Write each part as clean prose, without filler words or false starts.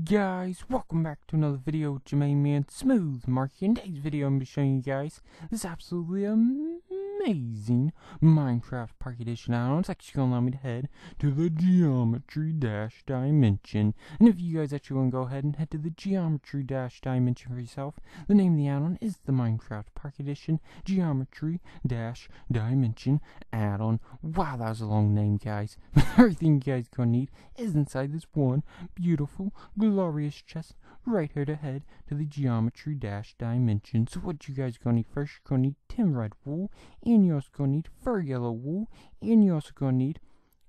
Guys, welcome back to another video with your main man Smooth Mark. In today's video I'm going to be showing you guys this absolutely amazing Minecraft Park Edition add-on. It's actually going to allow me to head to the Geometry Dash Dimension. And if you guys actually want to go ahead and head to the Geometry Dash Dimension for yourself, the name of the add-on is the Minecraft Park Edition Geometry Dash Dimension add-on. Wow, that was a long name, guys. But everything you guys are going to need is inside this one beautiful glorious chest right here to head to the Geometry Dash Dimension. So what you guys gonna need first, you're gonna need tin red wool, and you're also gonna need fur yellow wool, and you're also gonna need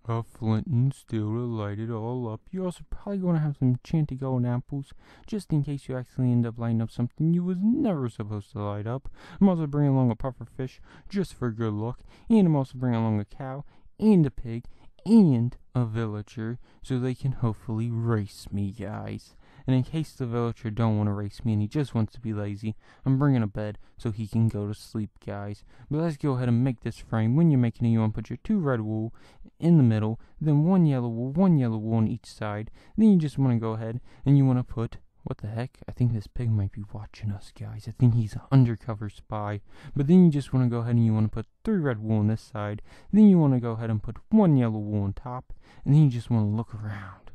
a flint and steel to light it all up. You're also probably gonna have some enchanted golden apples, just in case you accidentally end up lighting up something you was never supposed to light up. I'm also bringing along a puffer fish, just for good luck, and I'm also bringing along a cow, and a pig, and a villager, so they can hopefully race me, guys. And in case the villager don't want to race me and he just wants to be lazy, I'm bringing a bed so he can go to sleep, guys. But let's go ahead and make this frame. When you're making it, you want to put your 2 red wool in the middle, then 1 yellow wool on each side. Then you just want to go ahead and you want to put, what the heck? I think this pig might be watching us, guys. I think he's an undercover spy. But then you just want to go ahead and you want to put 3 red wool on this side. Then you want to go ahead and put 1 yellow wool on top. And then you just want to look around.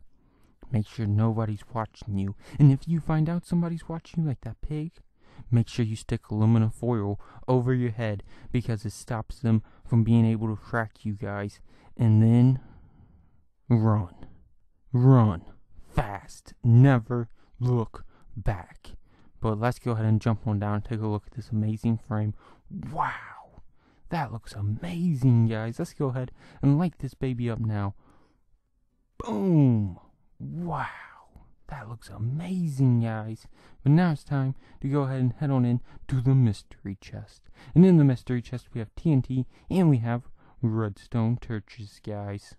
Make sure nobody's watching you. And if you find out somebody's watching you like that pig, make sure you stick aluminum foil over your head, because it stops them from being able to track you, guys. And then run. Run fast. Never look back. But let's go ahead and jump on down and take a look at this amazing frame. Wow, that looks amazing, guys. Let's go ahead and light this baby up now. Boom. Wow, that looks amazing, guys. But now it's time to go ahead and head on in to the mystery chest. And in the mystery chest we have TNT and we have redstone torches, guys.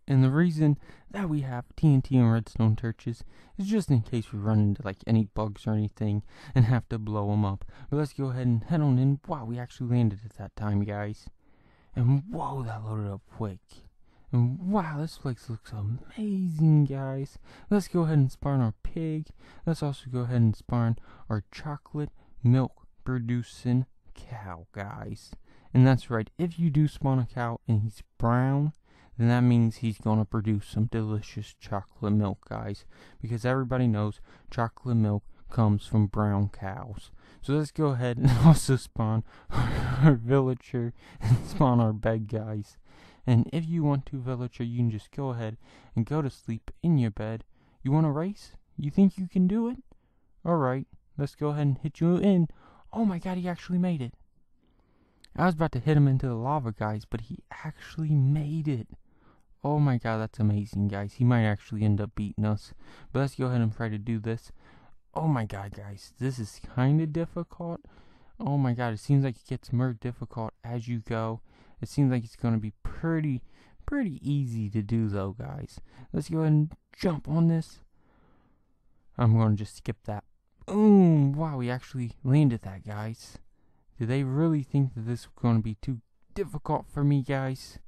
And the reason that we have TNT and redstone torches is just in case we run into like any bugs or anything and have to blow them up. But let's go ahead and head on in. Wow, we actually landed at that time, guys. And whoa, that loaded up quick. And wow, this place looks amazing, guys. Let's go ahead and spawn our pig. Let's also go ahead and spawn our chocolate milk producing cow, guys. And that's right, if you do spawn a cow and he's brown, then that means he's going to produce some delicious chocolate milk, guys. Because everybody knows chocolate milk comes from brown cows. So let's go ahead and also spawn our villager and spawn our bed, guys. And if you want to, villager, you can just go ahead and go to sleep in your bed. You want to race? You think you can do it? Alright, let's go ahead and hit you in. Oh my god, he actually made it. I was about to hit him into the lava, guys, but he actually made it. Oh my god, that's amazing, guys. He might actually end up beating us. But let's go ahead and try to do this. Oh my god, guys, this is kind of difficult. Oh my god, it seems like it gets more difficult as you go. It seems like it's going to be pretty easy to do, though, guys. Let's go ahead and jump on this. I'm going to just skip that. Boom! Wow, we actually landed that, guys. Do they really think that this is going to be too difficult for me, guys?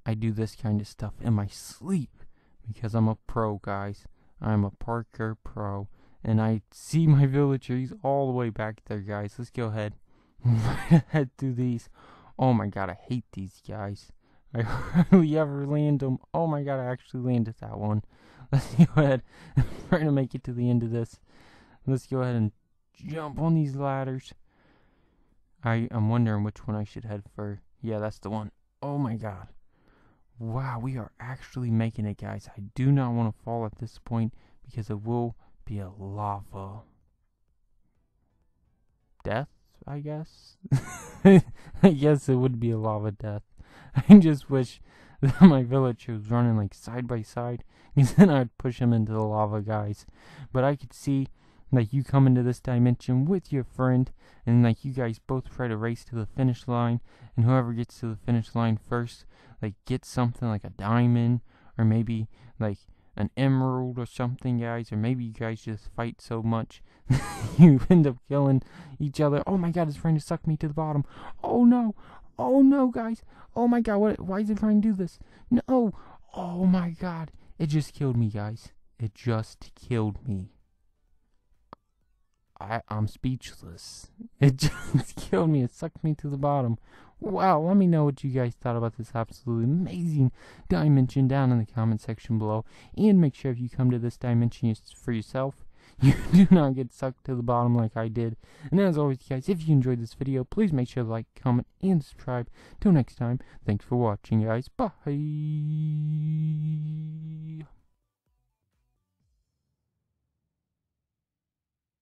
I do this kind of stuff in my sleep because I'm a pro, guys. I'm a parkour pro. And I see my villager. He's all the way back there, guys. Let's go ahead and head through these. Oh my god, I hate these, guys. I hardly ever land them. Oh my god, I actually landed that one. Let's go ahead and try to make it to the end of this. Let's go ahead and jump on these ladders. I'm wondering which one I should head for. Yeah, that's the one. Oh my god. Wow, we are actually making it, guys. I do not want to fall at this point because it will be a lava death, I guess. I guess it would be a lava death. I just wish that my villager was running like side by side, because then I'd push him into the lava, guys. But I could see like you come into this dimension with your friend, and like you guys both try to race to the finish line, and whoever gets to the finish line first like gets something like a diamond, or maybe like an emerald or something, guys. Or maybe you guys just fight so much you end up killing each other. Oh my god, it's trying to suck me to the bottom. Oh no. Oh no, guys. Oh my god, why is it trying to do this? No. Oh my god. It just killed me, guys. It just killed me. I'm speechless. It just killed me. It sucked me to the bottom. Wow, let me know what you guys thought about this absolutely amazing dimension down in the comment section below. And make sure if you come to this dimension for yourself, you do not get sucked to the bottom like I did. And as always, guys, if you enjoyed this video, please make sure to like, comment, and subscribe. Till next time, thanks for watching, guys. Bye.